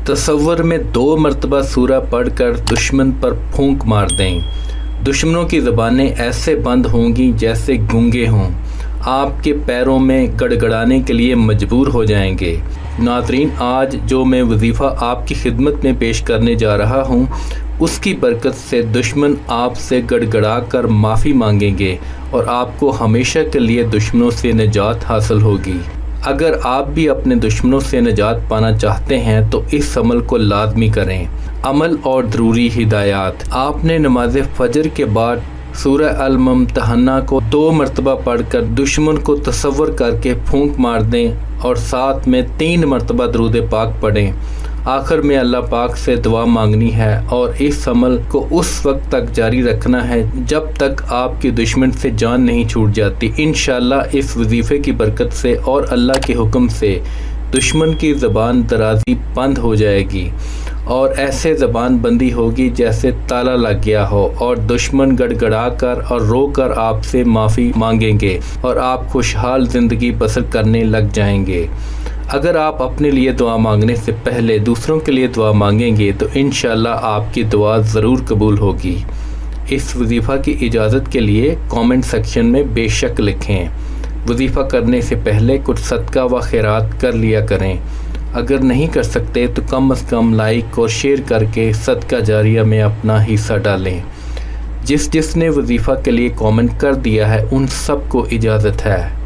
तसव्वुर में 2 मरतबा सूरा पढ़कर दुश्मन पर फूंक मार दें। दुश्मनों की ज़बानें ऐसे बंद होंगी जैसे गूंगे हों, आपके पैरों में गड़गड़ाने के लिए मजबूर हो जाएंगे। नाज़रीन, आज जो मैं वजीफ़ा आपकी खिदमत में पेश करने जा रहा हूँ, उसकी बरकत से दुश्मन आपसे गड़गड़ा कर माफ़ी मांगेंगे और आपको हमेशा के लिए दुश्मनों से निजात हासिल होगी। अगर आप भी अपने दुश्मनों से निजात पाना चाहते हैं तो इस अमल को लाजमी करें। अमल और ज़रूरी हिदायत। आपने नमाज फजर के बाद सूरह अल-मुम्तहना को 2 मरतबा पढ़कर दुश्मन को तसव्वुर करके फूंक मार दें और साथ में 3 मरतबा दरूद पाक पढ़ें। आखिर में अल्लाह पाक से दुआ मांगनी है और इस अमल को उस वक्त तक जारी रखना है जब तक आपके दुश्मन से जान नहीं छूट जाती। इंशाअल्लाह इस वजीफ़े की बरकत से और अल्लाह के हुक्म से दुश्मन की ज़बान दराज़ी बंद हो जाएगी और ऐसे ज़बान बंदी होगी जैसे ताला लग गया हो और दुश्मन गड़गड़ा कर और रो कर आपसे माफ़ी मांगेंगे और आप खुशहाल ज़िंदगी बसर करने लग जाएंगे। अगर आप अपने लिए दुआ मांगने से पहले दूसरों के लिए दुआ मांगेंगे तो इंशाअल्लाह आपकी दुआ ज़रूर कबूल होगी। इस वजीफ़ा की इजाज़त के लिए कमेंट सेक्शन में बेशक लिखें। वजीफ़ा करने से पहले कुछ सदका व खैरात कर लिया करें। अगर नहीं कर सकते तो कम से कम लाइक और शेयर करके सदका जारिया में अपना हिस्सा डालें। जिसने वजीफ़ा के लिए कमेंट कर दिया है उन सब को इजाज़त है।